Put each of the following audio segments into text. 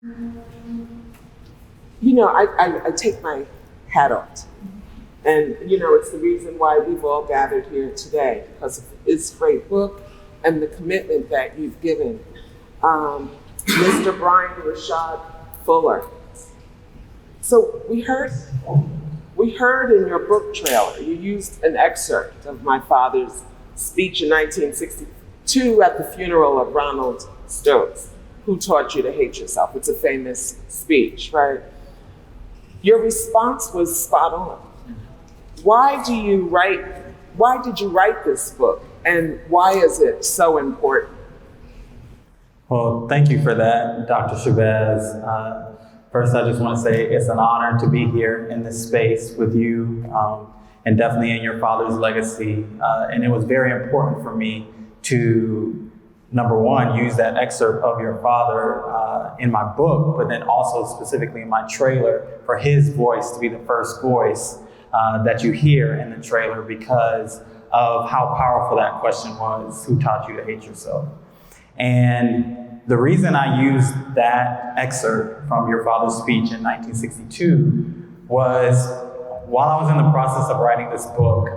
I take my hat off. And, it's the reason why we've all gathered here today, because of this great book and the commitment that you've given. Mr. Brian Rashad Fuller. So we heard in your book trailer, you used an excerpt of my father's speech in 1962 at the funeral of Ronald Stokes, Who Taught You to Hate Yourself? It's a famous speech, right? Your response was spot on. Why did you write this book, and why is it so important? Well, thank you for that, Dr. Shabazz. First, I just want to say it's an honor to be here in this space with you, and definitely in your father's legacy. And it was very important for me to, number one, use that excerpt of your father in my book, but then also specifically in my trailer for his voice to be the first voice that you hear in the trailer, because of how powerful that question was: who taught you to hate yourself? And the reason I used that excerpt from your father's speech in 1962 was while I was in the process of writing this book,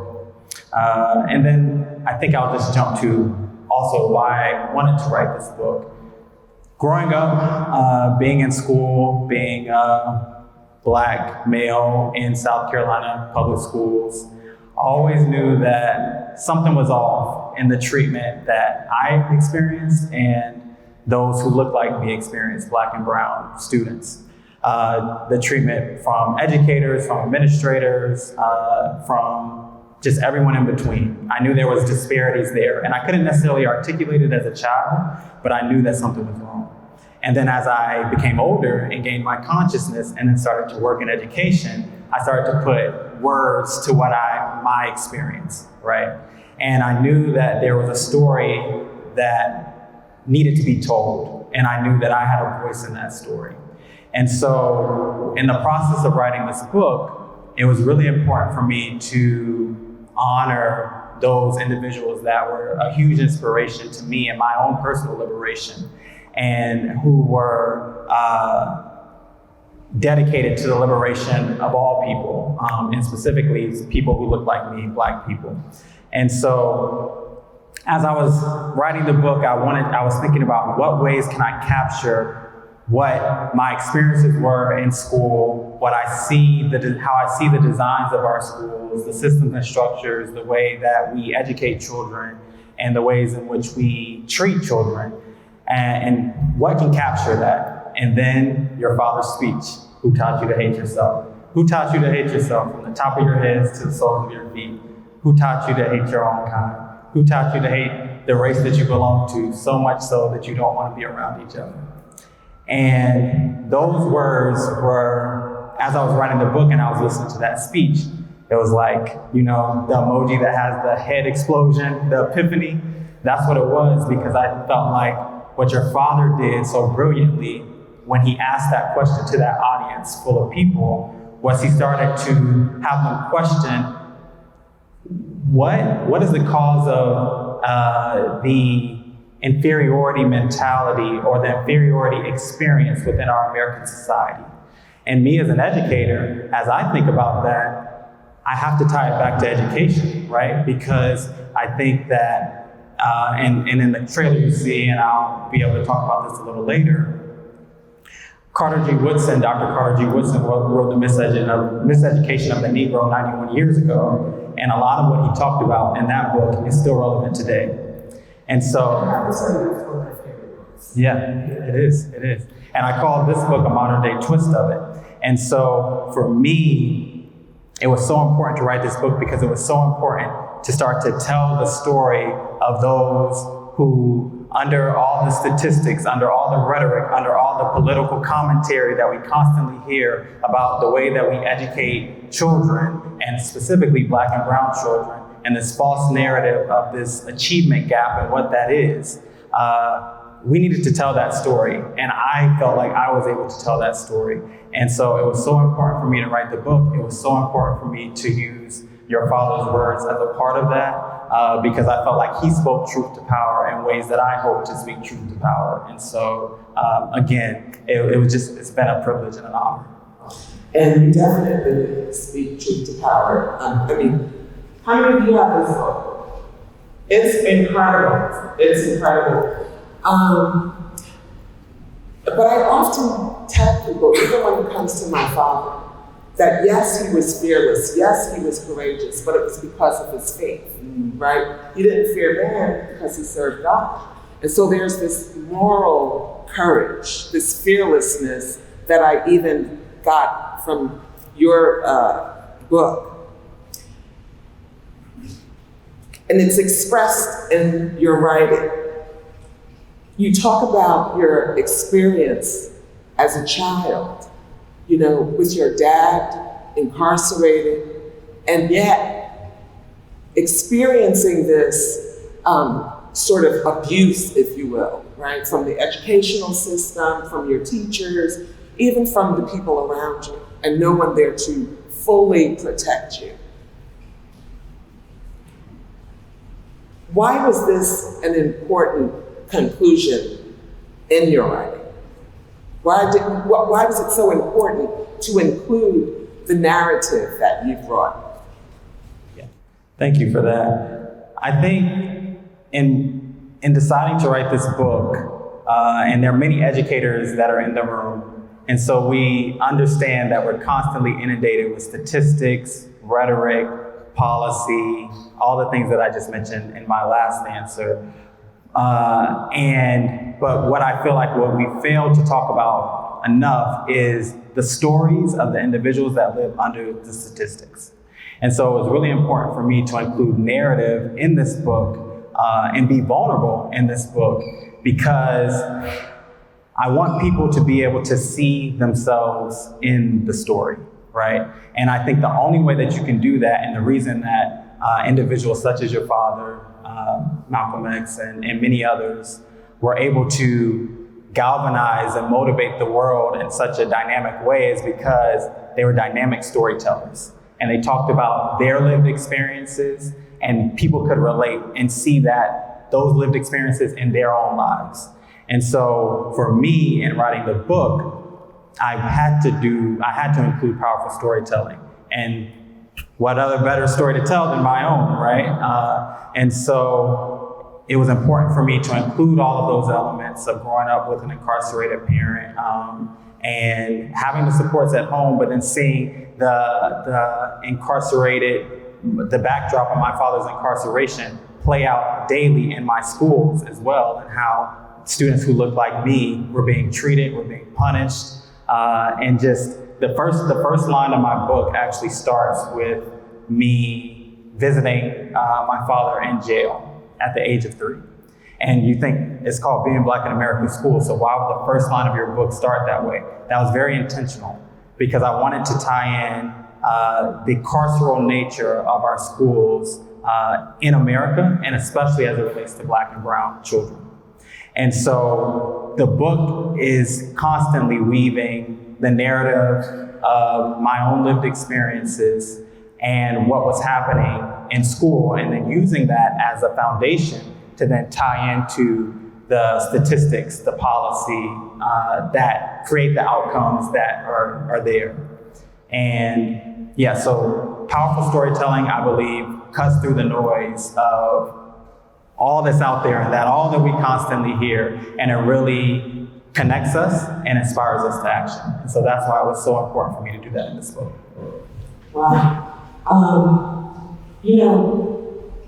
and then I think I'll just jump to also why I wanted to write this book. Growing up, being in school, being a Black male in South Carolina public schools, I always knew that something was off in the treatment that I experienced and those who looked like me experienced, Black and brown students. The treatment from educators, from administrators, from just everyone in between. I knew there was disparities there, and I couldn't necessarily articulate it as a child, but I knew that something was wrong. And then as I became older and gained my consciousness and then started to work in education, I started to put words to my experience, right? And I knew that there was a story that needed to be told, and I knew that I had a voice in that story. And so in the process of writing this book, it was really important for me to honor those individuals that were a huge inspiration to me in my own personal liberation, and who were dedicated to the liberation of all people, and specifically people who look like me, Black people. And so as I was writing the book, I was thinking about what ways can I capture what my experiences were in school, how I see the designs of our schools, the systems and structures, the way that we educate children, and the ways in which we treat children, and what can capture that. And then your father's speech: who taught you to hate yourself? Who taught you to hate yourself from the top of your heads to the soles of your feet? Who taught you to hate your own kind? Who taught you to hate the race that you belong to, so much so that you don't want to be around each other? And those words were, as I was writing the book and I was listening to that speech, it was like, the emoji that has the head explosion, the epiphany. That's what it was, because I felt like what your father did so brilliantly when he asked that question to that audience full of people was he started to have them question, what is the cause of the inferiority mentality or the inferiority experience within our American society? And me as an educator, as I think about that, I have to tie it back to education, right? Because I think that, and in the trailer you see, and I'll be able to talk about this a little later, Dr. Carter G. Woodson wrote the miseducation of the Negro 91 years ago. And a lot of what he talked about in that book is still relevant today. And so, yeah, it is. And I call this book a modern day twist of it. And so for me, it was so important to write this book because it was so important to start to tell the story of those who, under all the statistics, under all the rhetoric, under all the political commentary that we constantly hear about the way that we educate children, and specifically Black and brown children, and this false narrative of this achievement gap and what that is, we needed to tell that story. And I felt like I was able to tell that story. And so it was so important for me to write the book. It was so important for me to use your father's words as a part of that, because I felt like he spoke truth to power in ways that I hope to speak truth to power. And so, again, it's been a privilege and an honor. And you definitely speak truth to power. How many of you have this book? It's incredible. It's incredible. But I often tell people, even when it comes to my father, that yes, he was fearless, yes, he was courageous, but it was because of his faith, right? He didn't fear man because he served God. And so there's this moral courage, this fearlessness that I even got from your book. And it's expressed in your writing. You talk about your experience as a child, with your dad incarcerated, and yet experiencing this sort of abuse, if you will, right? From the educational system, from your teachers, even from the people around you, and no one there to fully protect you. Why was this an important conclusion in your writing? Why was it so important to include the narrative that you brought? Yeah. Thank you for that. I think in deciding to write this book, and there are many educators that are in the room, and so we understand that we're constantly inundated with statistics, rhetoric, policy, all the things that I just mentioned in my last answer. But what I feel like what we fail to talk about enough is the stories of the individuals that live under the statistics. And so it was really important for me to include narrative in this book and be vulnerable in this book, because I want people to be able to see themselves in the story, right? And I think the only way that you can do that, and the reason that individuals such as your father, Malcolm X, and many others were able to galvanize and motivate the world in such a dynamic way is because they were dynamic storytellers. And they talked about their lived experiences, and people could relate and see those lived experiences in their own lives. And so for me, in writing the book, I had to include powerful storytelling. And what other better story to tell than my own, right? And so it was important for me to include all of those elements of growing up with an incarcerated parent and having the supports at home, but then seeing the backdrop of my father's incarceration play out daily in my schools as well, and how students who looked like me were being treated, were being punished, and just the first line of my book actually starts with me visiting my father in jail at the age of 3. And you think it's called Being Black in American Schools, so why would the first line of your book start that way? That was very intentional, because I wanted to tie in the carceral nature of our schools in America, and especially as it relates to Black and brown children. And so the book is constantly weaving the narrative of my own lived experiences and what was happening in school, and then using that as a foundation to then tie into the statistics, the policy that create the outcomes that are there. And yeah, so powerful storytelling, I believe, cuts through the noise of all that's out there and all that we constantly hear, and it really connects us and inspires us to action. And so that's why it was so important for me to do that in this book. Wow.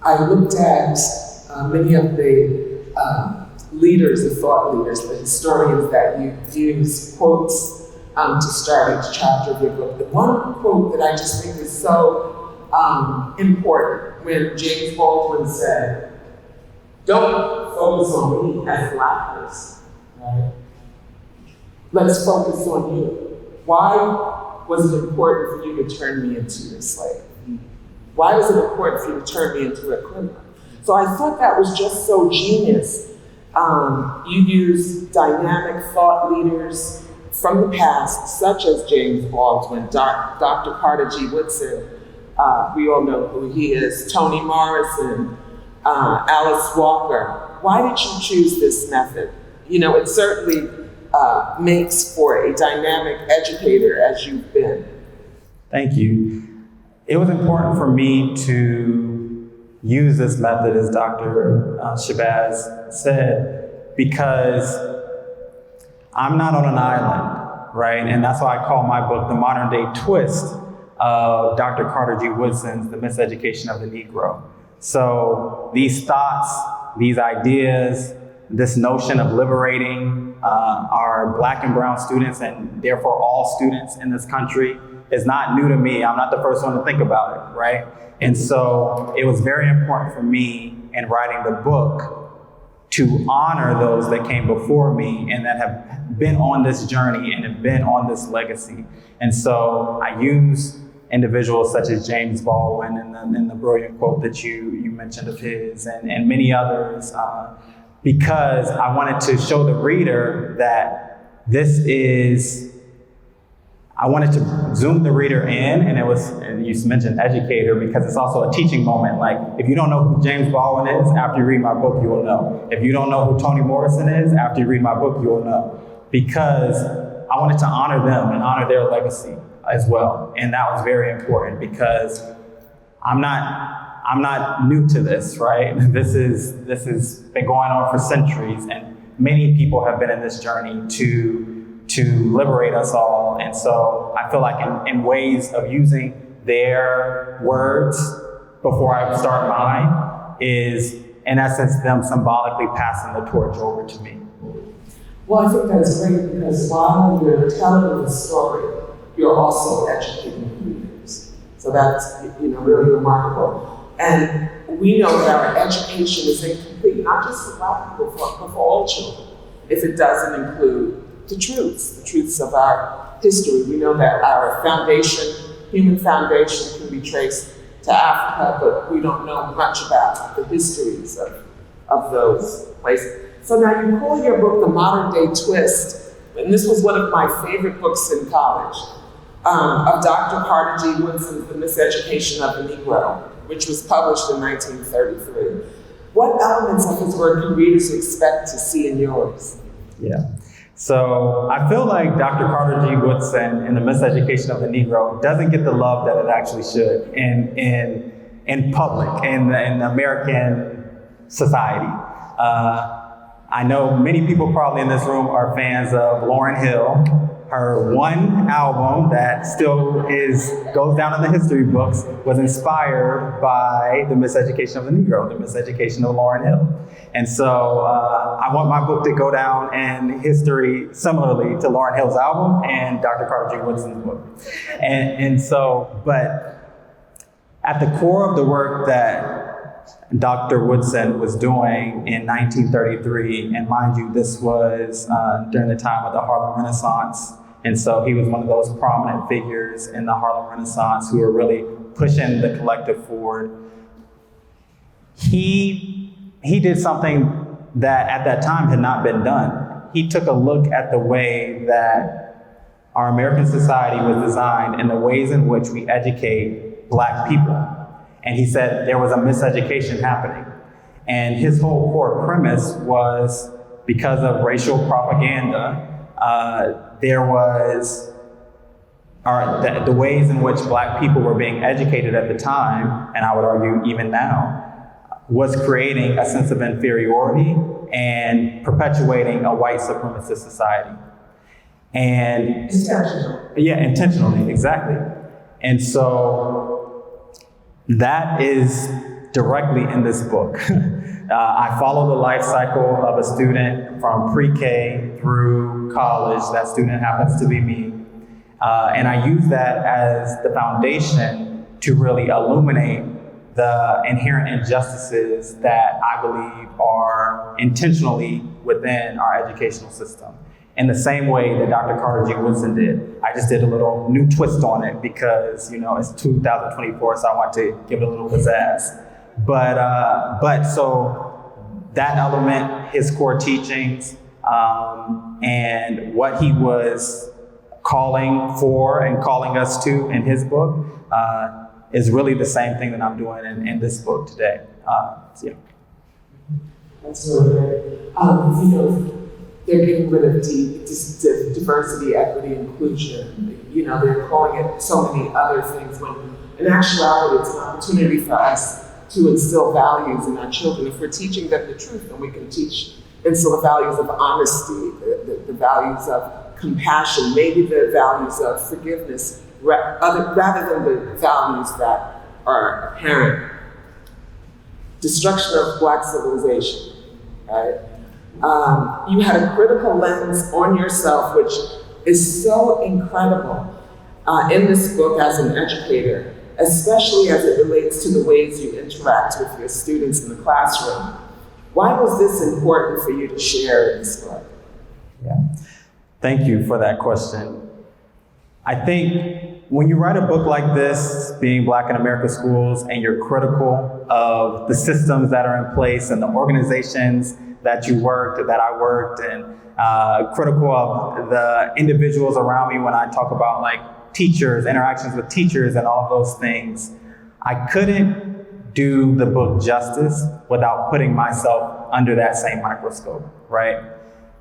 I looked at many of the leaders, the thought leaders, the historians that you use quotes to start each chapter of your book. The one quote that I just think is so important, when James Baldwin said, "Don't focus on me as a Black person, right? Let's focus on you. Why was it important for you to turn me into a slave? Why was it important for you to turn me into a criminal?" So I thought that was just so genius. You use dynamic thought leaders from the past, such as James Baldwin, Dr. Carter G. Woodson, we all know who he is, Toni Morrison, Alice Walker. Why did you choose this method? You know, it certainly makes for a dynamic educator as you've been. Thank you. It was important for me to use this method, as Dr. Shabazz said, because I'm not on an island, right? And that's why I call my book the modern day twist of Dr. Carter G. Woodson's The Miseducation of the Negro. So these thoughts, these ideas, this notion of liberating our Black and brown students, and therefore all students in this country, is not new to me. I'm not the first one to think about it, right? And so it was very important for me in writing the book to honor those that came before me and that have been on this journey and have been on this legacy. And so I use individuals such as James Baldwin and the brilliant quote that you mentioned of his, and many others, because I wanted to show the reader that this is, I wanted to zoom the reader in, and you mentioned educator, because it's also a teaching moment. Like, if you don't know who James Baldwin is, after you read my book, you will know. If you don't know who Toni Morrison is, after you read my book, you will know. Because I wanted to honor them and honor their legacy as well. And that was very important, because I'm not new to this, right? This has been going on for centuries, and many people have been in this journey to liberate us all. And so I feel like in ways of using their words before I start mine is, in essence, them symbolically passing the torch over to me. Well, I think that's great, because while you're telling the story, you're also educating readers. So that's, really remarkable. And we know that our education is incomplete, not just for Black people, but for all children, if it doesn't include the truths of our history. We know that our human foundation can be traced to Africa, but we don't know much about the histories of those places. So now you call your book The Modern Day Twist, and this was one of my favorite books in college, of Dr. Carter G. Woodson's The Miseducation of the Negro, which was published in 1933. What elements of his work can readers expect to see in yours? Yeah. So I feel like Dr. Carter G. Woodson in The Miseducation of the Negro doesn't get the love that it actually should in public, in American society. I know many people probably in this room are fans of Lauryn Hill. Her one album that still goes down in the history books was inspired by The Miseducation of the Negro, The Miseducation of Lauryn Hill. And so I want my book to go down in history similarly to Lauryn Hill's album and Dr. Carter G. Woodson's book. And so, but at the core of the work that Dr. Woodson was doing in 1933, and mind you, this was during the time of the Harlem Renaissance. And so he was one of those prominent figures in the Harlem Renaissance who were really pushing the collective forward. He did something that at that time had not been done. He took a look at the way that our American society was designed and the ways in which we educate Black people. And he said there was a miseducation happening. And his whole core premise was, because of racial propaganda, there was the ways in which Black people were being educated at the time, and I would argue even now, was creating a sense of inferiority and perpetuating a white supremacist society. And intentionally, exactly. And so that is directly in this book. I follow the life cycle of a student from pre-K through college. That student happens to be me. And I use that as the foundation to really illuminate the inherent injustices that I believe are intentionally within our educational system. In the same way that Dr. Carter G. Woodson did. I just did a little new twist on it because, it's 2024, so I want to give it a little pizzazz. But so that element, his core teachings, and what he was calling for and calling us to in his book, is really the same thing that I'm doing in this book today. That's really great. You know, they're getting rid of diversity, equity, inclusion. You know, they're calling it so many other things when in actuality it's an opportunity for us to instill values in our children. If we're teaching them the truth, then we can instill the values of honesty, the values of compassion, maybe the values of forgiveness, rather than the values that are apparent. Destruction of Black civilization, right? You had a critical lens on yourself, which is so incredible in this book as an educator, especially as it relates to the ways you interact with your students in the classroom. Why was this important for you to share in this book? Yeah. Thank you for that question. I think when you write a book like this, Being Black in American Schools, and you're critical of the systems that are in place and the organizations that you worked, that I worked, and critical of the individuals around me when I talk about like teachers, interactions with teachers and all of those things, I couldn't do the book justice without putting myself under that same microscope, right?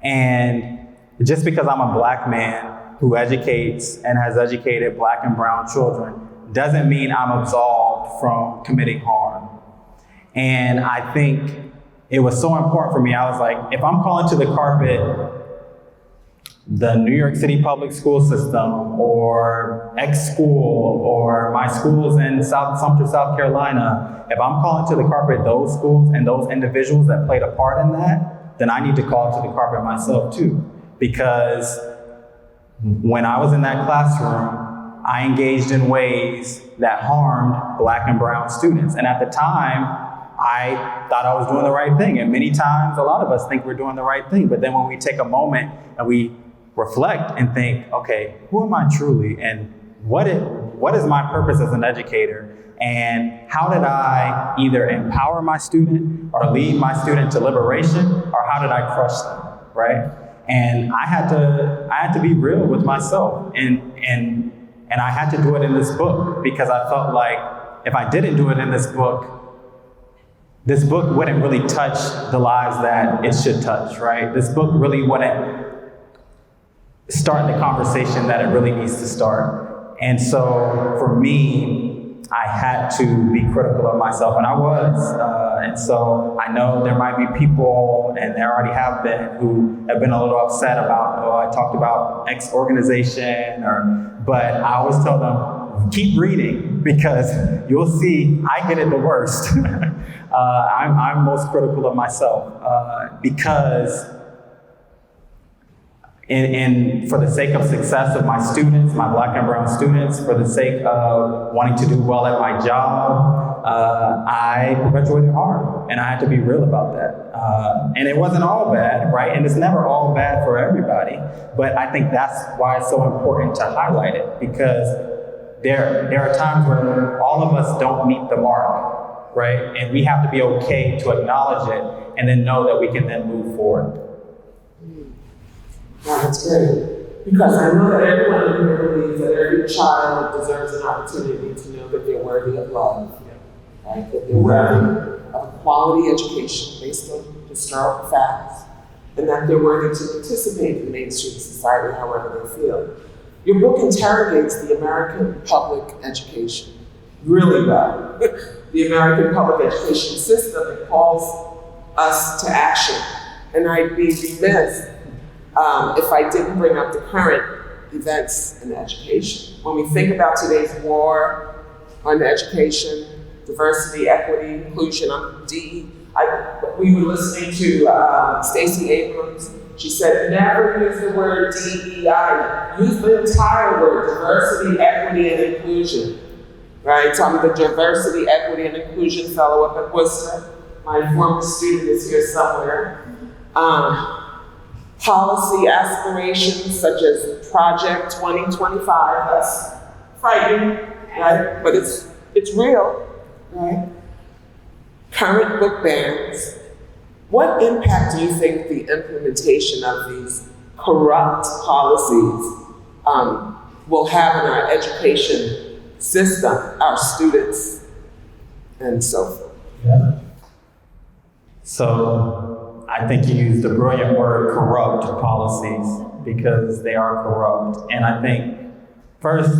And just because I'm a Black man who educates and has educated Black and brown children doesn't mean I'm absolved from committing harm. And I think it was so important for me. I was like, if I'm calling to the carpet the New York City public school system or X school or my schools in Sumter, South Carolina, if I'm calling to the carpet those schools and those individuals that played a part in that, then I need to call to the carpet myself too. Because when I was in that classroom, I engaged in ways that harmed Black and brown students. And at the time, I thought I was doing the right thing. And many times, a lot of us think we're doing the right thing. But then when we take a moment and we reflect and think, okay, who am I truly? And what is my purpose as an educator? And how did I either empower my student or lead my student to liberation? Or how did I crush them, right? And I had to be real with myself. And I had to do it in this book because I felt like if I didn't do it in this book wouldn't really touch the lives that it should touch, right? This book really wouldn't start the conversation that it really needs to start. And so for me, I had to be critical of myself, and I was. And so I know there might be people, and there already have been, who have been a little upset about, I talked about X organization, but I always tell them, keep reading, because you'll see I get it the worst. I'm most critical of myself because and for the sake of success of my students, my Black and brown students, for the sake of wanting to do well at my job, I perpetuated harm, and I had to be real about that. And it wasn't all bad, right? And it's never all bad for everybody, but I think that's why it's so important to highlight it, because there are times where all of us don't meet the mark, right? And we have to be okay to acknowledge it and then know that we can then move forward. Yeah, that's great. Because I know that everyone in here believes that every child deserves an opportunity to know that they're worthy of love, right? That they're worthy of a quality education based on historical facts, and that they're worthy to participate in mainstream society however they feel. Your book interrogates the American public education really well. The American public education system, it calls us to action. And I'd be remiss if I didn't bring up the current events in education. When we think about today's war on education, diversity, equity, inclusion, we were listening to Stacey Abrams. She said, never use the word DEI, use the entire word, diversity, equity, and inclusion. Right, so I'm the diversity, equity, and inclusion fellow up at Worcester. My former student is here somewhere. Policy aspirations such as Project 2025, that's frightening, right? But it's real, right? Current book bans. What impact do you think the implementation of these corrupt policies will have on our education system, our students, and so forth? Yeah. So I think you used the brilliant word corrupt policies, because they are corrupt. And I think first,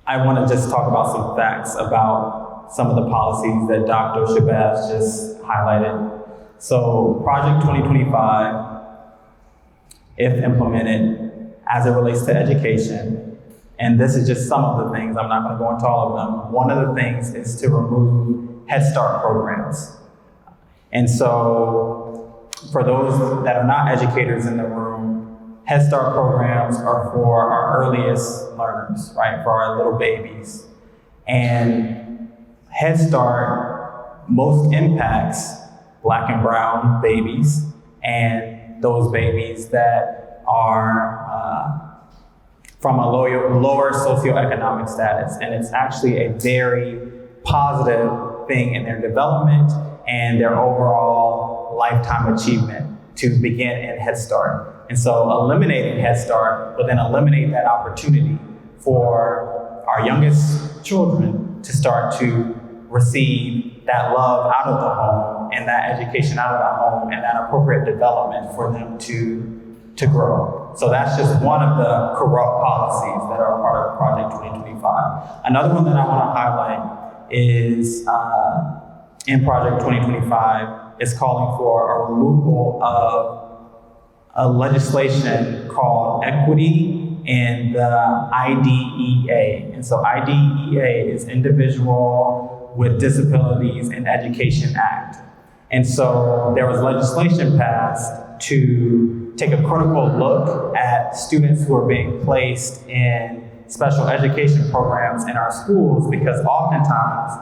I want to just talk about some facts about some of the policies that Dr. Shabazz just highlighted. So Project 2025, if implemented as it relates to education, and this is just some of the things, I'm not going to go into all of them. One of the things is to remove Head Start programs. And so for those that are not educators in the room, Head Start programs are for our earliest learners, right? For our little babies. And Head Start most impacts Black and brown babies, and those babies that are from a lower socioeconomic status. And it's actually a very positive thing in their development and their overall lifetime achievement to begin in Head Start. And so eliminating Head Start will then eliminate that opportunity for our youngest children to start to receive that love out of the home and that education out of the home and that appropriate development for them to grow. So that's just one of the corrupt policies that are part of Project 2025. Another one that I want to highlight is in Project 2025 is calling for a removal of a legislation called equity in the IDEA. And so IDEA is Individual with Disabilities in Education Act. And so there was legislation passed to take a critical look at students who are being placed in special education programs in our schools, because oftentimes,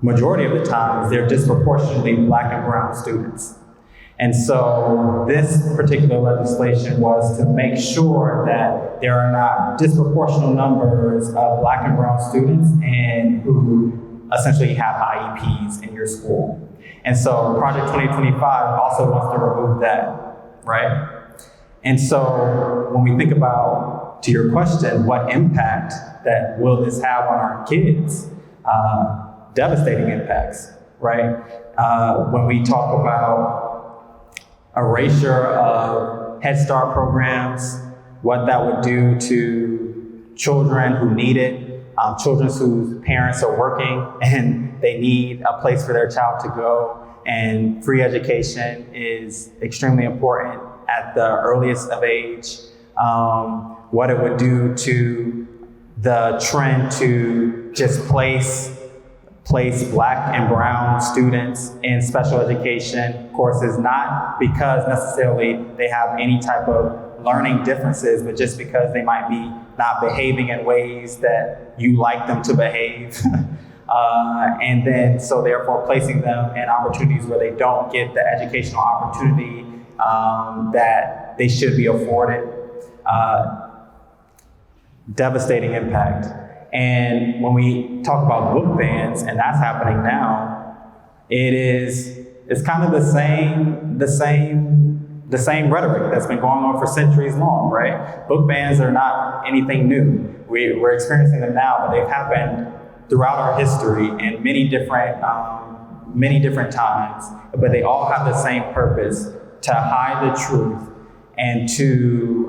majority of the times, they're disproportionately Black and brown students. And so this particular legislation was to make sure that there are not disproportionate numbers of Black and brown students and who essentially have IEPs in your school. And so Project 2025 also wants to remove that, right? And so when we think about, to your question, what impact that will this have on our kids? Devastating impacts, right? When we talk about erasure of Head Start programs, what that would do to children who need it, children whose parents are working and they need a place for their child to go, and free education is extremely important at the earliest of age. What it would do to the trend to just place Black and brown students in special education courses, not because necessarily they have any type of learning differences, but just because they might be not behaving in ways that you like them to behave. And then, so therefore placing them in opportunities where they don't get the educational opportunity that they should be afforded. Devastating impact. And when we talk about book bans, and that's happening now, it's kind of the same rhetoric that's been going on for centuries long, right? Book bans are not anything new. We're experiencing them now, but they've happened throughout our history in many different times, but they all have the same purpose: to hide the truth and to,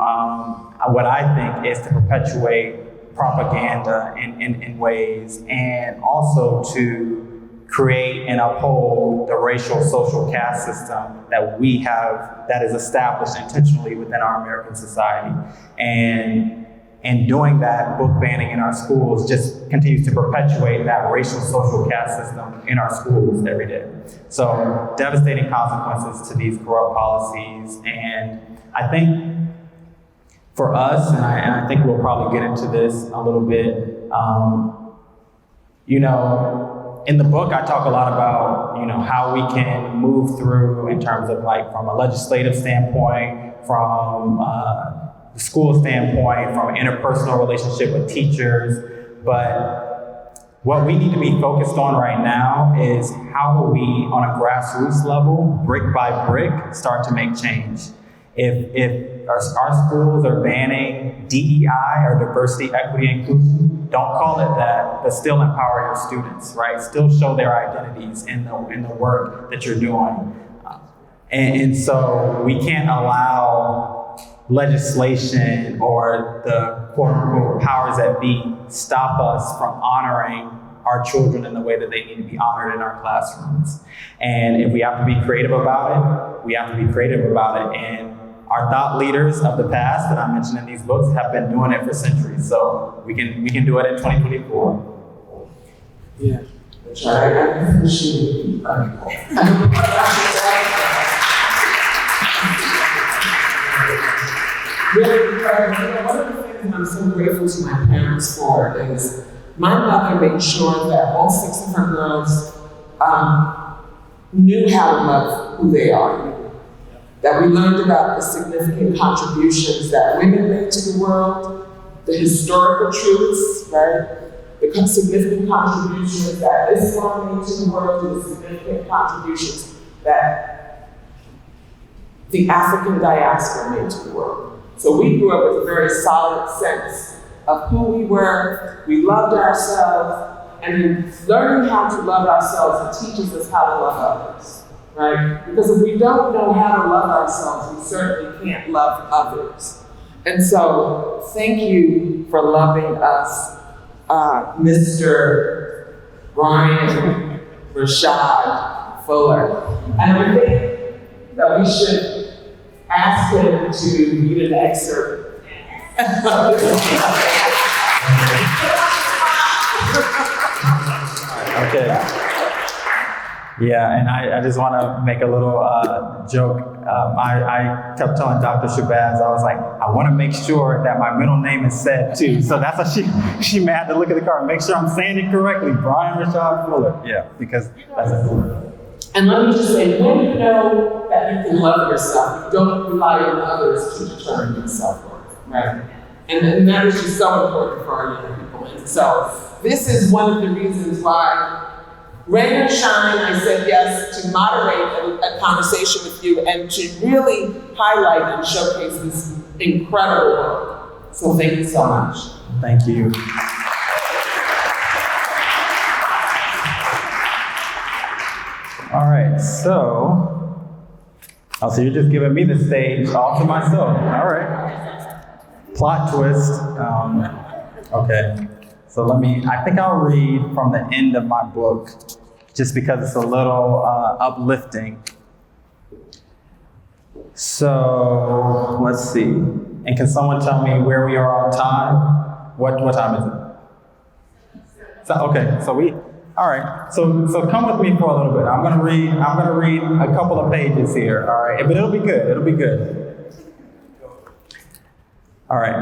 what I think is to perpetuate propaganda in ways, and also to create and uphold the racial social caste system that we have, that is established intentionally within our American society. And doing that, book banning in our schools just continues to perpetuate that racial social caste system in our schools every day. So devastating consequences to these corrupt policies. And I think for us, and I think we'll probably get into this a little bit, in the book, I talk a lot about, how we can move through in terms of from a legislative standpoint, from the school standpoint, from an interpersonal relationship with teachers. But what we need to be focused on right now is how do we, on a grassroots level, brick by brick, start to make change. If our schools are banning DEI, or diversity, equity, inclusion, don't call it that, but still empower your students, right? Still show their identities in the work that you're doing. And so we can't allow legislation or the quote unquote powers that be stop us from honoring our children in the way that they need to be honored in our classrooms. And if we have to be creative about it, we have to be creative about it. And our thought leaders of the past that I mentioned in these books have been doing it for centuries. So we can do it in 2024. Yeah. I appreciate you. Really, one of the things I'm so grateful to my parents for is my mother made sure that all 6 of her girls knew how to love who they are. That we learned about the significant contributions that women made to the world, the historical truths, right? The significant contributions that Islam made to the world, the significant contributions that the African diaspora made to the world. So we grew up with a very solid sense of who we were, we loved ourselves, and learning how to love ourselves teaches us how to love others, right? Because if we don't know how to love ourselves, we certainly can't love others. And so thank you for loving us, Mr. Brian Rashad Fuller. And I think that we should ask him to read an excerpt. Okay. Yeah, and I just want to make a little joke. I kept telling Dr. Shabazz, I was like, I want to make sure that my middle name is said too. So that's why she may have to look at the card and make sure I'm saying it correctly. Brian Rashad Fuller. Yeah, because that's important. And let me just say, when you know that you can love yourself, you don't rely on others to determine your self-worth, right? And that is just so important for our young people. And so this is one of the reasons why, rain or shine, I said yes to moderate a conversation with you and to really highlight and showcase this incredible work. So thank you so much. Thank you. All right, so you're just giving me the stage all to myself. All right. Plot twist. Okay, so I think I'll read from the end of my book, just because it's a little uplifting. So let's see. And can someone tell me where we are on time? What time is it? So, okay, all right, so come with me for a little bit. I'm gonna read a couple of pages here, all right? But it'll be good. All right.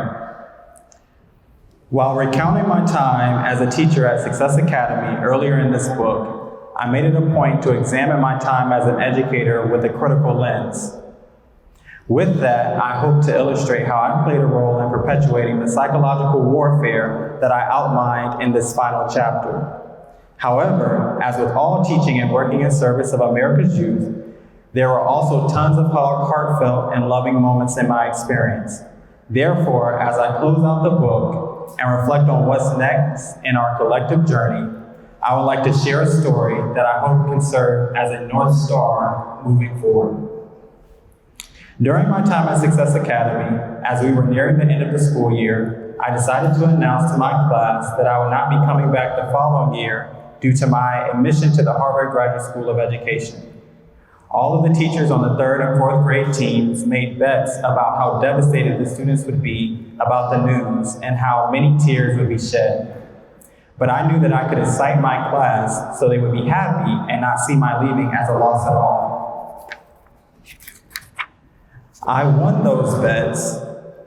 While recounting my time as a teacher at Success Academy earlier in this book, I made it a point to examine my time as an educator with a critical lens. With that, I hope to illustrate how I played a role in perpetuating the psychological warfare that I outlined in this final chapter. However, as with all teaching and working in service of America's youth, there were also tons of heartfelt and loving moments in my experience. Therefore, as I close out the book and reflect on what's next in our collective journey, I would like to share a story that I hope can serve as a North Star moving forward. During my time at Success Academy, as we were nearing the end of the school year, I decided to announce to my class that I would not be coming back the following year due to my admission to the Harvard Graduate School of Education. All of the teachers on the 3rd and 4th grade teams made bets about how devastated the students would be about the news and how many tears would be shed. But I knew that I could excite my class so they would be happy and not see my leaving as a loss at all. I won those bets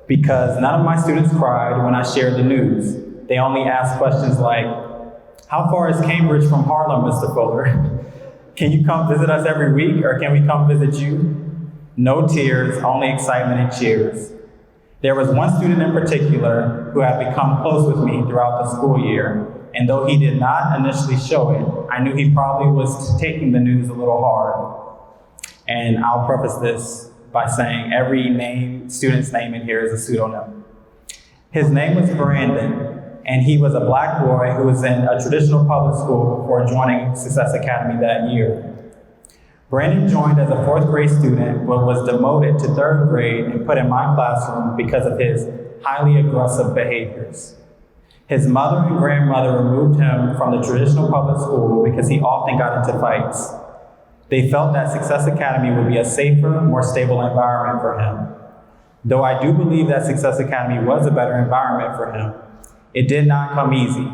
because none of my students cried when I shared the news. They only asked questions like, "How far is Cambridge from Harlem, Mr. Fuller? Can you come visit us every week, or can we come visit you?" No tears, only excitement and cheers. There was one student in particular who had become close with me throughout the school year, and though he did not initially show it, I knew he probably was taking the news a little hard. And I'll preface this by saying every student's name in here is a pseudonym. His name was Brandon, and he was a black boy who was in a traditional public school before joining Success Academy that year. Brandon joined as a fourth grade student, but was demoted to third grade and put in my classroom because of his highly aggressive behaviors. His mother and grandmother removed him from the traditional public school because he often got into fights. They felt that Success Academy would be a safer, more stable environment for him. Though I do believe that Success Academy was a better environment for him, it did not come easy.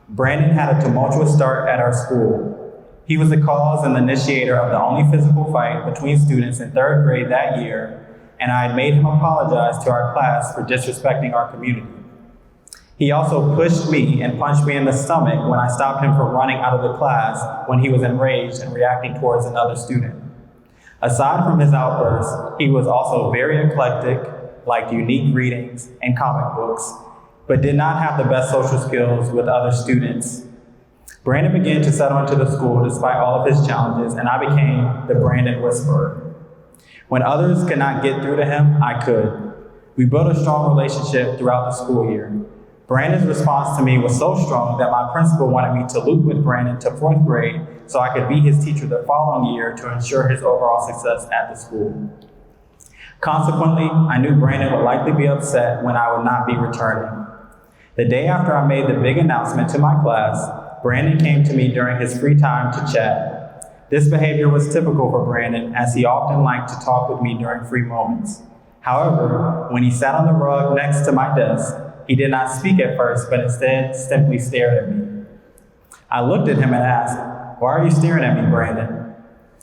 Brandon had a tumultuous start at our school. He was the cause and the initiator of the only physical fight between students in third grade that year, and I had made him apologize to our class for disrespecting our community. He also pushed me and punched me in the stomach when I stopped him from running out of the class when he was enraged and reacting towards another student. Aside from his outbursts, he was also very eclectic, liked unique readings and comic books, but did not have the best social skills with other students. Brandon began to settle into the school despite all of his challenges, and I became the Brandon Whisperer. When others could not get through to him, I could. We built a strong relationship throughout the school year. Brandon's response to me was so strong that my principal wanted me to loop with Brandon to fourth grade so I could be his teacher the following year to ensure his overall success at the school. Consequently, I knew Brandon would likely be upset when I would not be returning. The day after I made the big announcement to my class, Brandon came to me during his free time to chat. This behavior was typical for Brandon, as he often liked to talk with me during free moments. However, when he sat on the rug next to my desk, he did not speak at first, but instead simply stared at me. I looked at him and asked, "Why are you staring at me, Brandon?"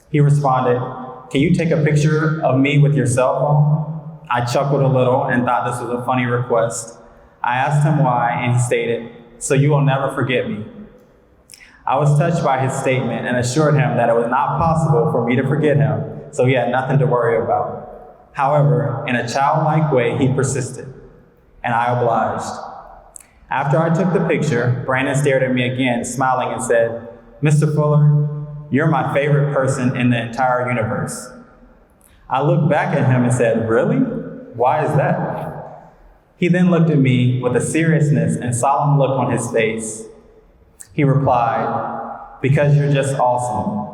He responded, "Can you take a picture of me with your cell phone?" I chuckled a little and thought this was a funny request. I asked him why, and he stated, "So you will never forget me." I was touched by his statement and assured him that it was not possible for me to forget him, so he had nothing to worry about. However, in a childlike way, he persisted, and I obliged. After I took the picture, Brandon stared at me again, smiling, and said, "Mr. Fuller, you're my favorite person in the entire universe." I looked back at him and said, "Really? Why is that?" He then looked at me with a seriousness and solemn look on his face. He replied, "Because you're just awesome,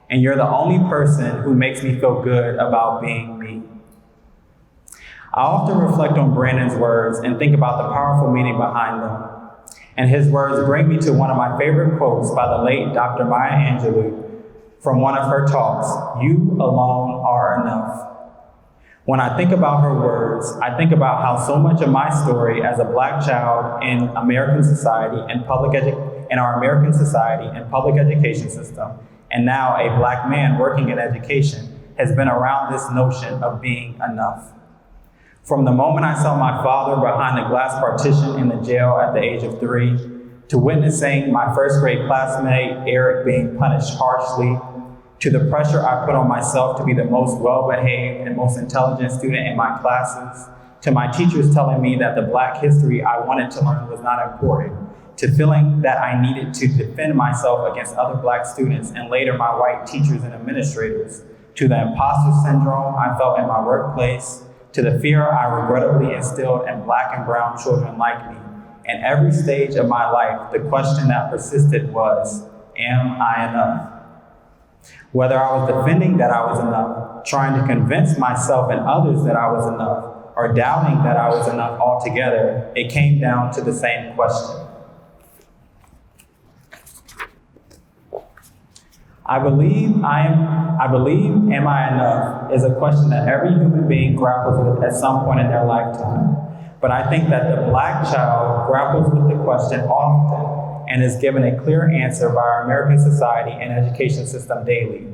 and you're the only person who makes me feel good about being me." I often reflect on Brandon's words and think about the powerful meaning behind them. And his words bring me to one of my favorite quotes by the late Dr. Maya Angelou from one of her talks, "You alone are enough." When I think about her words, I think about how so much of my story as a Black child in American society and our American society and public education system, and now a Black man working in education, has been around this notion of being enough. From the moment I saw my father behind the glass partition in the jail at the age of 3, to witnessing my first grade classmate, Eric, being punished harshly, to the pressure I put on myself to be the most well-behaved and most intelligent student in my classes, to my teachers telling me that the Black history I wanted to learn was not important, to feeling that I needed to defend myself against other Black students and later my white teachers and administrators, to the imposter syndrome I felt in my workplace, to the fear I regrettably instilled in Black and brown children like me. In every stage of my life, the question that persisted was, am I enough? Whether I was defending that I was enough, trying to convince myself and others that I was enough, or doubting that I was enough altogether, it came down to the same question. I believe, am I enough, is a question that every human being grapples with at some point in their lifetime. But I think that the Black child grapples with the question often and is given a clear answer by our American society and education system daily.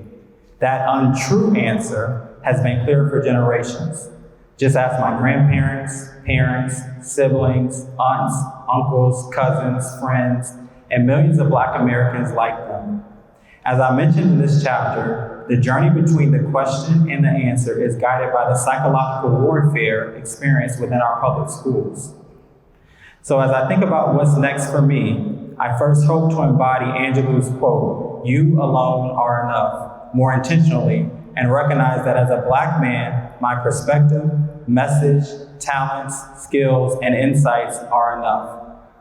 That untrue answer has been clear for generations. Just ask my grandparents, parents, siblings, aunts, uncles, cousins, friends, and millions of Black Americans like them. As I mentioned in this chapter, the journey between the question and the answer is guided by the psychological warfare experienced within our public schools. So as I think about what's next for me, I first hope to embody Angelou's quote, "You alone are enough," more intentionally, and recognize that as a Black man, my perspective, message, talents, skills, and insights are enough.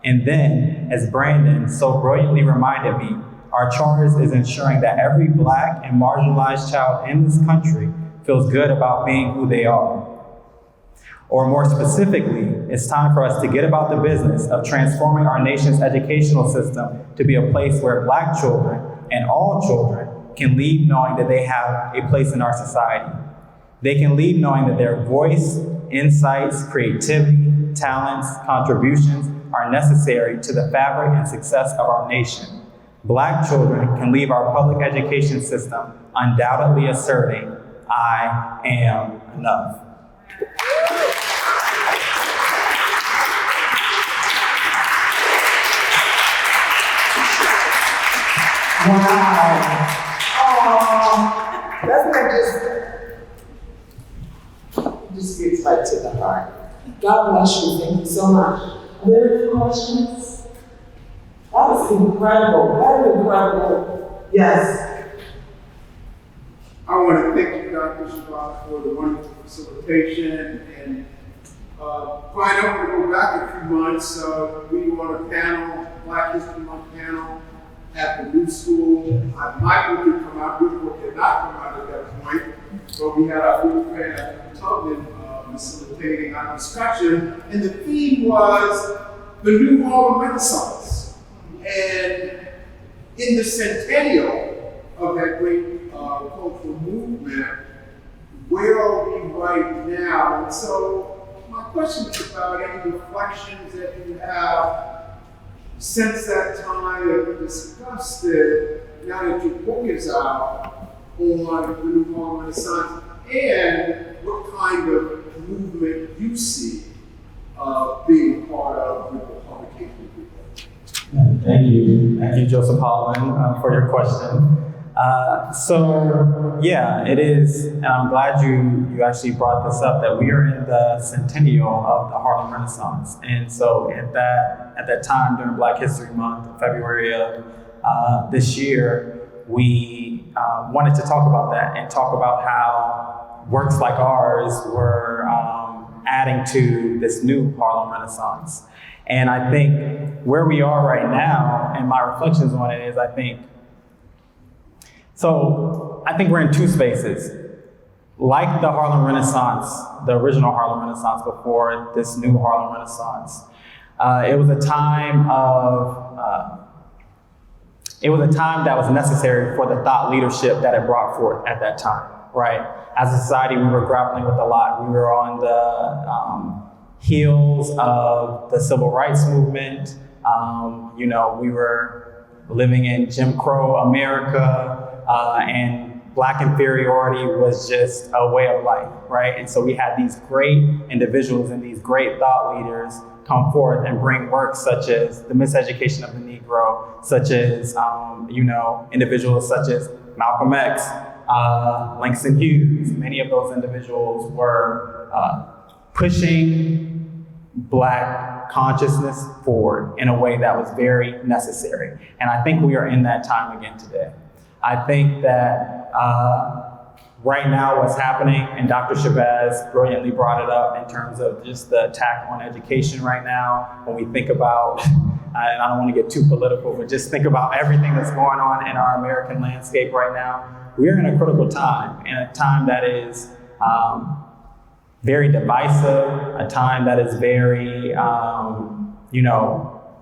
And then, as Brandon so brilliantly reminded me, our charge is ensuring that every Black and marginalized child in this country feels good about being who they are. Or more specifically, it's time for us to get about the business of transforming our nation's educational system to be a place where Black children and all children can leave knowing that they have a place in our society. They can leave knowing that their voice, insights, creativity, talents, contributions are necessary to the fabric and success of our nation. Black children can leave our public education system undoubtedly asserting, I am enough. Wow. Oh, doesn't that just gets right to the heart. God bless you. Thank you so much. Are there any questions? That was incredible. That was incredible. Yes. I want to thank you, Dr. Shabazz, for the wonderful facilitation. And Brian, I want to go back a few months. We were on a panel, Black History Month panel, at the new school. My book had come out, your book had not come out at that point, but we had our good friend Tubman facilitating our discussion, and the theme was the new Harlem Renaissance. And in the centennial of that great cultural movement, where are we right now? And so my question is about any reflections that you have since that time that we discussed it, now that your book is out on the new Harlem Renaissance, and what kind of movement you see being part of with the publication of the book. Thank you. Thank you, Joseph Holland, for your question. So yeah, it is, and I'm glad you actually brought this up, that we are in the centennial of the Harlem Renaissance. And so at that time during Black History Month, February of this year, we wanted to talk about that and talk about how works like ours were adding to this new Harlem Renaissance. And I think where we are right now, and my reflections on it is, I think we're in two spaces. Like the Harlem Renaissance, the original Harlem Renaissance before this new Harlem Renaissance, it was a time that was necessary for the thought leadership that it brought forth at that time, right? As a society, we were grappling with a lot. We were on the heels of the civil rights movement. We were living in Jim Crow America, and Black inferiority was just a way of life, right? And so we had these great individuals and these great thought leaders come forth and bring works such as the miseducation of the Negro, such as, individuals such as Malcolm X, Langston Hughes. Many of those individuals were pushing Black consciousness forward in a way that was very necessary. And I think we are in that time again today. I think that right now what's happening, and Dr. Shabazz brilliantly brought it up in terms of just the attack on education right now, when we think about, and I don't want to get too political, but just think about everything that's going on in our American landscape right now. We're in a critical time, and a time that is very divisive, a time that is very,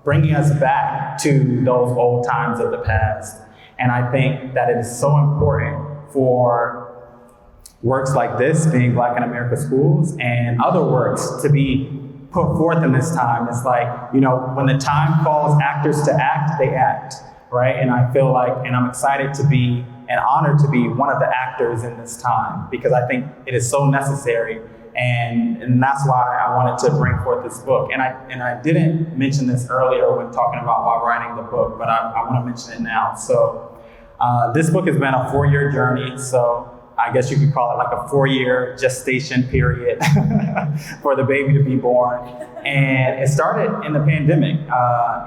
bringing us back to those old times of the past. And I think that it is so important for works like this, being Black in America Schools, and other works to be put forth in this time. It's like, when the time calls actors to act, they act, right? And I feel like, and I'm excited to be, and honored to be one of the actors in this time, because I think it is so necessary. And that's why I wanted to bring forth this book. And I didn't mention this earlier when talking about while writing the book, but I want to mention it now. So this book has been a 4-year journey. So I guess you could call it like a 4-year gestation period for the baby to be born. And it started in the pandemic.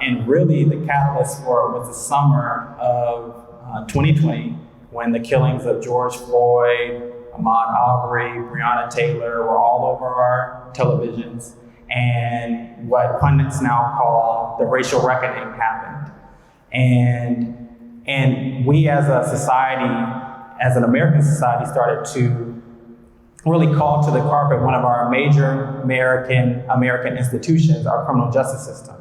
And really the catalyst for it was the summer of 2020, when the killings of George Floyd, Ahmaud Arbery, Breonna Taylor were all over our televisions. and what pundits now call the racial reckoning happened. And we as a society, as an American society, started to really call to the carpet one of our major American institutions, our criminal justice system,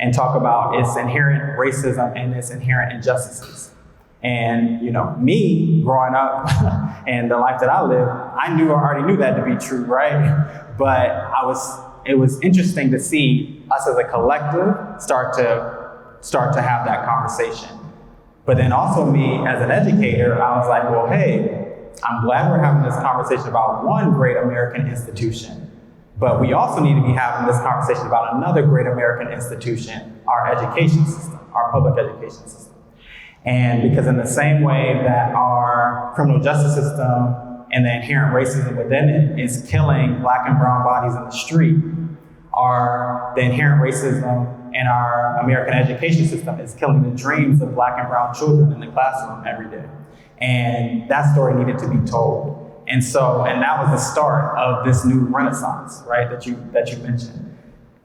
and talk about its inherent racism and its inherent injustices. And me growing up and the life that I live, I already knew that to be true, right? But it was interesting to see us as a collective start to have that conversation. But then also me as an educator, I was like, well, hey, I'm glad we're having this conversation about one great American institution, but we also need to be having this conversation about another great American institution, our education system, our public education system. And because in the same way that our criminal justice system and the inherent racism within it is killing Black and brown bodies in the street, the inherent racism in our American education system is killing the dreams of Black and brown children in the classroom every day. And that story needed to be told. And that was the start of this new renaissance, right, that you mentioned.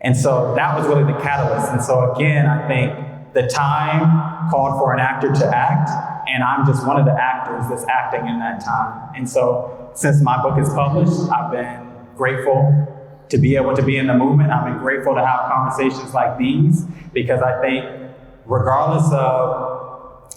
And so that was really the catalyst. And so again, I think the time called for an actor to act, and I'm just one of the actors that's acting in that time. And so since my book is published, I've been grateful to be able to be in the movement. I've been grateful to have conversations like these, because I think regardless of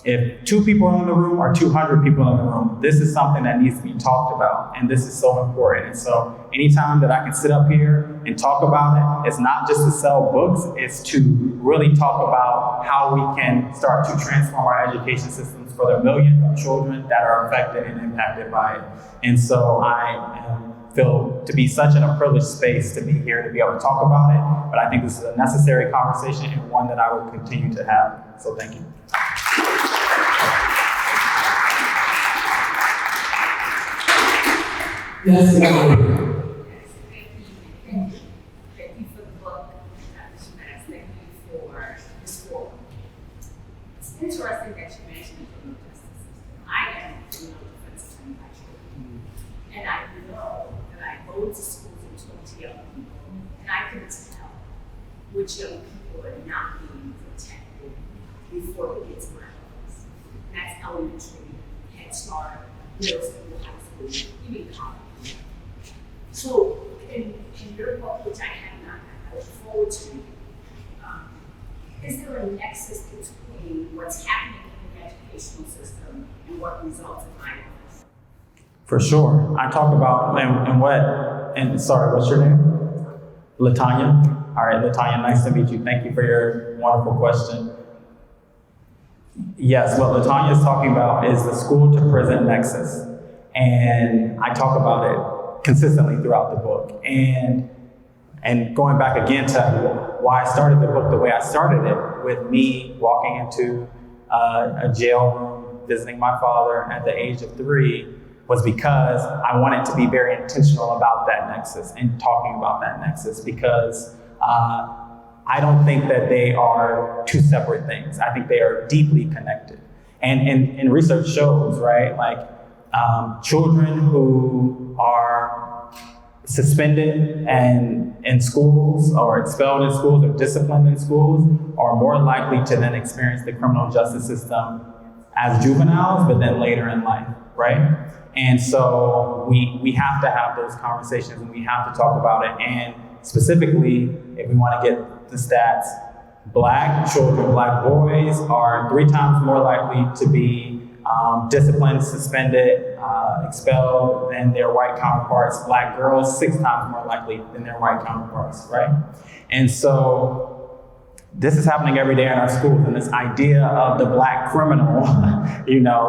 if 2 people are in the room or 200 people in the room, this is something that needs to be talked about, and this is so important. And so anytime that I can sit up here and talk about it, it's not just to sell books, it's to really talk about how we can start to transform our education systems for the millions of children that are affected and impacted by it. And so I feel to be such a privileged space to be here to be able to talk about it, but I think this is a necessary conversation and one that I will continue to have. So thank you. Yes, ma'am. Thank you for the book, Dr. Shabazz. Thank you for this forum. It's interesting that you mentioned the criminal justice system. I am a criminal defense attorney by trade. And I know that I go to schools and talk to young people, and I can tell which young people are not being protected before they get to my office. And that's elementary, Head Start, middle school, high school, even college. So, in your book, which I have not, I look forward to reading, is there a nexus between what's happening in the educational system and what results in my office? For sure. I talk about, sorry, what's your name? LaTanya. All right, LaTanya, nice to meet you. Thank you for your wonderful question. Yes, what LaTanya is talking about is the school to prison nexus. And I talk about it consistently throughout the book. And going back again to why I started the book the way I started it, with me walking into a jail room, visiting my father at the age of 3, was because I wanted to be very intentional about that nexus and talking about that nexus, because I don't think that they are 2 separate things. I think they are deeply connected. And research shows, right, like children who are suspended in schools or expelled in schools or disciplined in schools are more likely to then experience the criminal justice system as juveniles, but then later in life, right? And so we have to have those conversations, and we have to talk about it. And specifically, if we want to get the stats, Black children, Black boys are 3 times more likely to be disciplined, suspended, expelled than their white counterparts. Black girls 6 times more likely than their white counterparts, right? And so this is happening every day in our schools, and this idea of the Black criminal,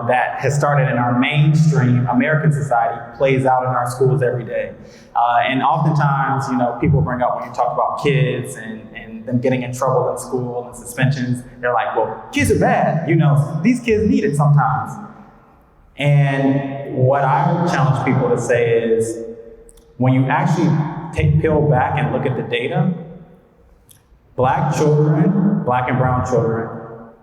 that has started in our mainstream American society plays out in our schools every day. And oftentimes, people bring up when you talk about kids and them getting in trouble in school and suspensions, they're like, well, kids are bad. These kids need it sometimes. And what I would challenge people to say is, when you actually peel back and look at the data, Black children, Black and brown children,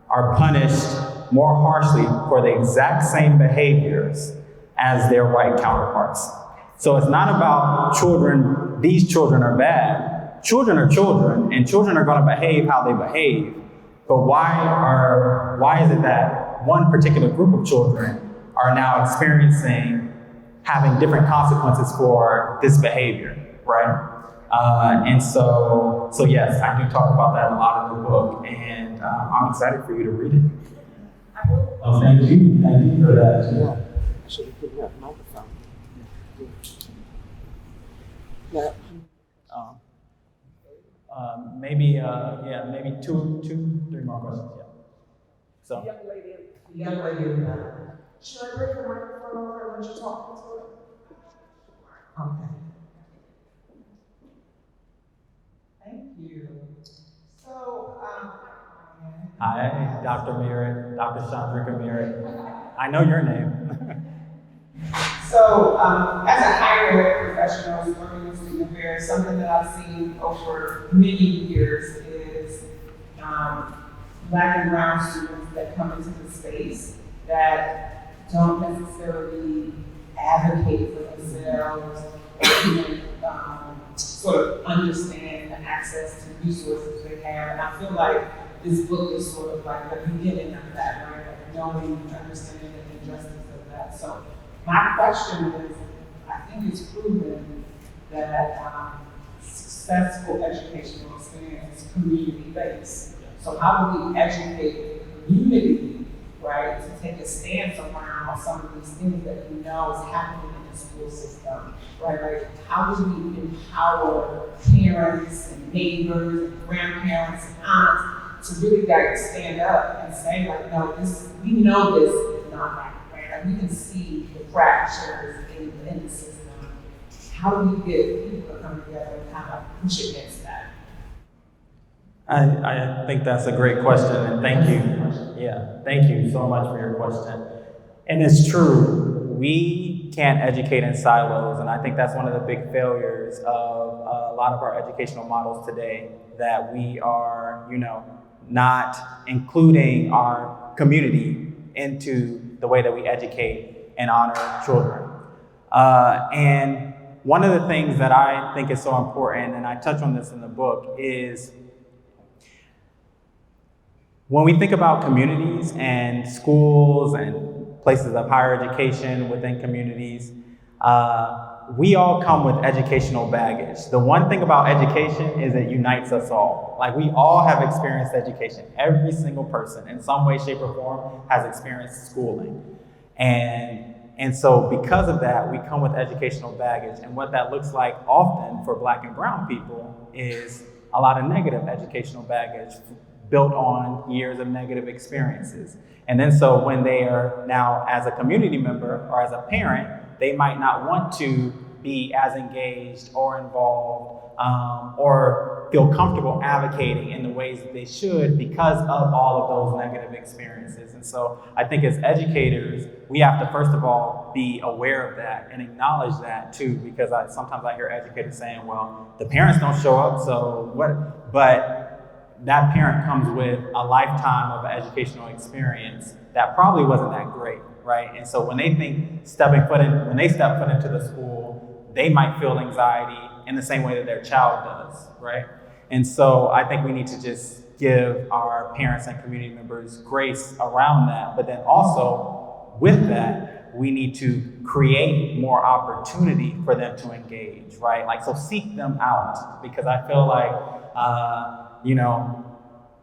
are punished more harshly for the exact same behaviors as their white counterparts. So it's not about these children are bad. children are children, and children are going to behave how they behave. But why is it that one particular group of children are now experiencing having different consequences for this behavior, right? And so yes, I do talk about that a lot in the book, and I'm excited for you to read it. Oh, thank you for that. Yeah, I should have put that microphone. Yeah. Maybe 2, 3 more questions. Yeah. So. Young lady. Should I bring the microphone over when you're talking to her? Okay. Thank you. So, Hi, Dr. Merritt, Dr. Chandrika Merritt. I know your name. So, as a higher ed professional working with student affairs, something that I've seen over many years is Black and brown students that come into the space that don't necessarily advocate for themselves or even sort of understand the access to resources they have. And I feel like this book is sort of like the beginning of that, right? Like knowing and understanding the injustice of that. So my question is, I think it's proven that successful educational experience is community-based. So how do we educate the community, right, to take a stance around some of these things that we know is happening in the school system, right? Like how do we empower parents and neighbors and grandparents and aunts to really like stand up and say like, no, we know this is not right, right? Like we can see the fractures in the system. How do we get people to come together and kind of push against that? I think that's a great question, and thank you. Yeah, thank you so much for your question. And it's true, we can't educate in silos, and I think that's one of the big failures of a lot of our educational models today, that we are, not including our community into the way that we educate and honor children. And one of the things that I think is so important, and I touch on this in the book, is when we think about communities and schools and places of higher education within communities, we all come with educational baggage. The one thing about education is it unites us all. Like we all have experienced education. Every single person in some way, shape, or form has experienced schooling. And so because of that, we come with educational baggage. And what that looks like often for Black and brown people is a lot of negative educational baggage built on years of negative experiences. And then so when they are now as a community member or as a parent, they might not want to be as engaged or involved or feel comfortable advocating in the ways that they should because of all of those negative experiences. And so I think as educators, we have to first of all be aware of that and acknowledge that too, because sometimes I hear educators saying, well, the parents don't show up, so what? But that parent comes with a lifetime of educational experience that probably wasn't that great, right? And so when they step foot into the school, they might feel anxiety in the same way that their child does, right? And so I think we need to just give our parents and community members grace around that. But then also with that, we need to create more opportunity for them to engage, right? Like, so seek them out, because I feel like,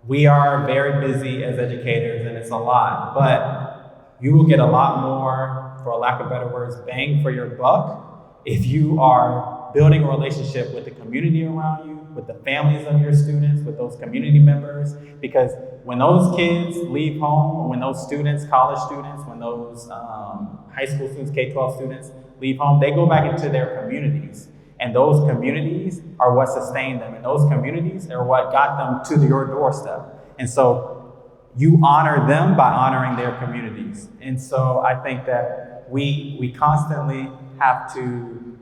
we are very busy as educators and it's a lot, but you will get a lot more, for lack of better words, bang for your buck if you are building a relationship with the community around you, with the families of your students, with those community members. Because when those kids leave home, when those students, college students, when those high school students, K-12 students leave home, they go back into their communities. And those communities are what sustain them. And those communities are what got them to your doorstep. And so you honor them by honoring their communities. And so I think that we constantly have to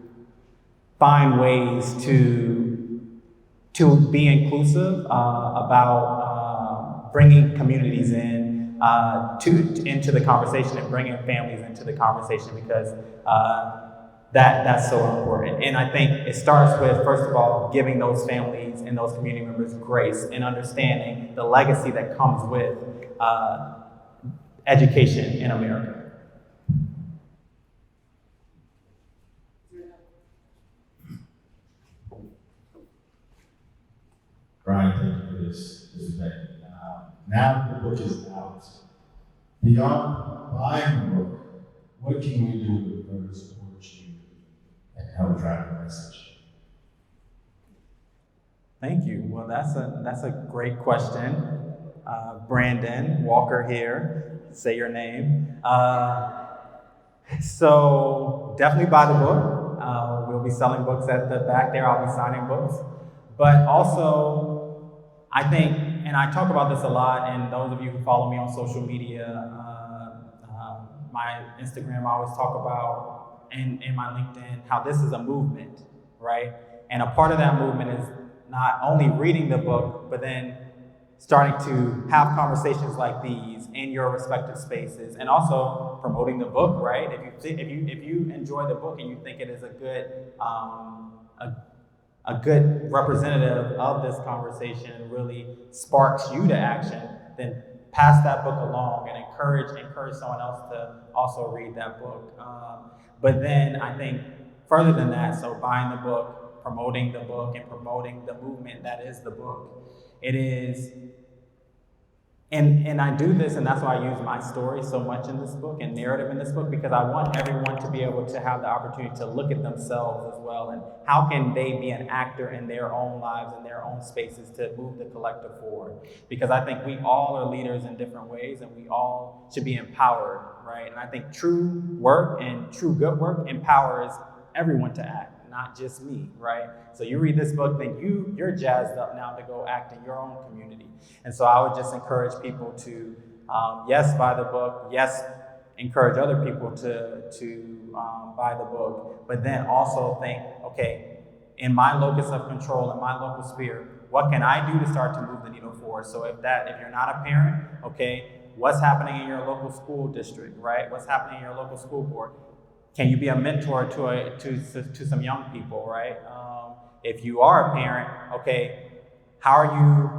find ways to be inclusive about bringing communities into the conversation and bringing families into the conversation, because that's so important. And I think it starts with, first of all, giving those families and those community members grace and understanding the legacy that comes with education in America. Brian, thank you for this event. Now the book is out. Beyond buying the book, what can we do to further support you and help drive the message? Thank you. Well, that's a great question. Brandon Walker here, say your name. So definitely buy the book. We'll be selling books at the back there. I'll be signing books. But also, I think, and I talk about this a lot, and those of you who follow me on social media, my Instagram, I always talk about, and my LinkedIn, how this is a movement, right? And a part of that movement is not only reading the book, but then starting to have conversations like these in your respective spaces, and also promoting the book, right? If you enjoy the book and you think it is a good representative of this conversation, really sparks you to action, then pass that book along and encourage someone else to also read that book. But then I think further than that, so buying the book, promoting the book, and promoting the movement that is the book. It is, and I do this, and that's why I use my story so much in this book and narrative in this book, because I want everyone to be able to have the opportunity to look at themselves as well, and how can they be an actor in their own lives and their own spaces to move the collective forward. Because I think we all are leaders in different ways, and we all should be empowered, right? And I think true work and true good work empowers everyone to act, not just me, right? So you read this book, then you're jazzed up now to go act in your own community. And so I would just encourage people to, yes, buy the book, yes, encourage other people to buy the book, but then also think, okay, in my locus of control, in my local sphere, what can I do to start to move the needle forward? So if you're not a parent, okay, what's happening in your local school district, right? What's happening in your local school board? Can you be a mentor to some young people, right? If you are a parent, okay, how are you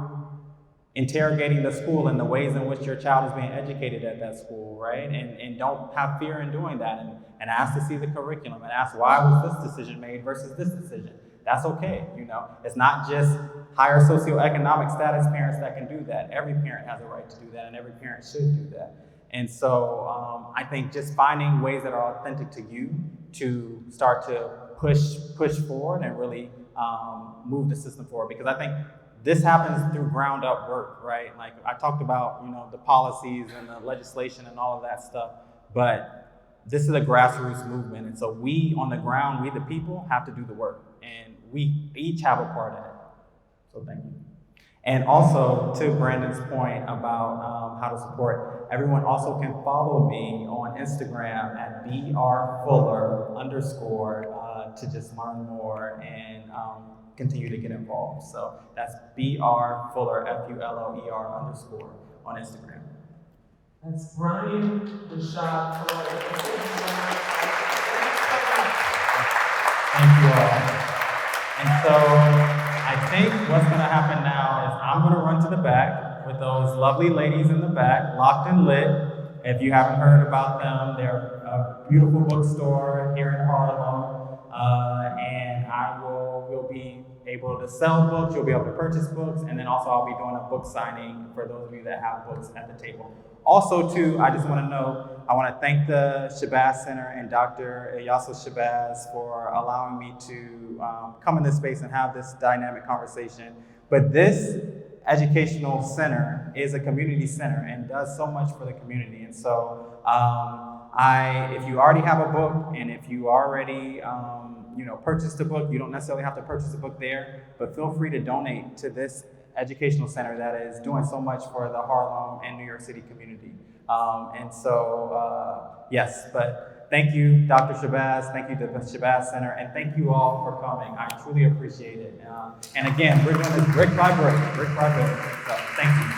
interrogating the school and the ways in which your child is being educated at that school, right? And don't have fear in doing that, and ask to see the curriculum, and ask, why was this decision made versus this decision? That's okay, you know? It's not just higher socioeconomic status parents that can do that. Every parent has a right to do that, and every parent should do that. And so I think just finding ways that are authentic to you to start to push forward and really move the system forward. Because I think this happens through ground up work, right? Like I talked about, you know, the policies and the legislation and all of that stuff, but this is a grassroots movement. And so we on the ground, we the people have to do the work, and we each have a part in it. So thank you. And also to Brandon's point about how to support, everyone also can follow me on Instagram at @brfuller_ to just learn more and continue to get involved. So that's brfuller, FULLER_ on Instagram. That's Brian Rashad Fuller. Thank you all. And so I think what's going to happen now is I'm going to run to the back with those lovely ladies in the back, Locked and Lit. If you haven't heard about them, they're a beautiful bookstore here in Harlem. And we'll be able to sell books, you'll be able to purchase books, and then also I'll be doing a book signing for those of you that have books at the table. Also, too, I just want to know, I want to thank the Shabazz Center and Dr. Ilyasah Shabazz for allowing me to come in this space and have this dynamic conversation. But this educational center is a community center and does so much for the community. And so if you already have a book, and if you already purchased a book, you don't necessarily have to purchase a book there, but feel free to donate to this educational center that is doing so much for the Harlem and New York City community. Yes, but thank you, Dr. Shabazz, thank you to the Shabazz Center, and thank you all for coming. I truly appreciate it. And again, we're doing this brick by brick, so thank you.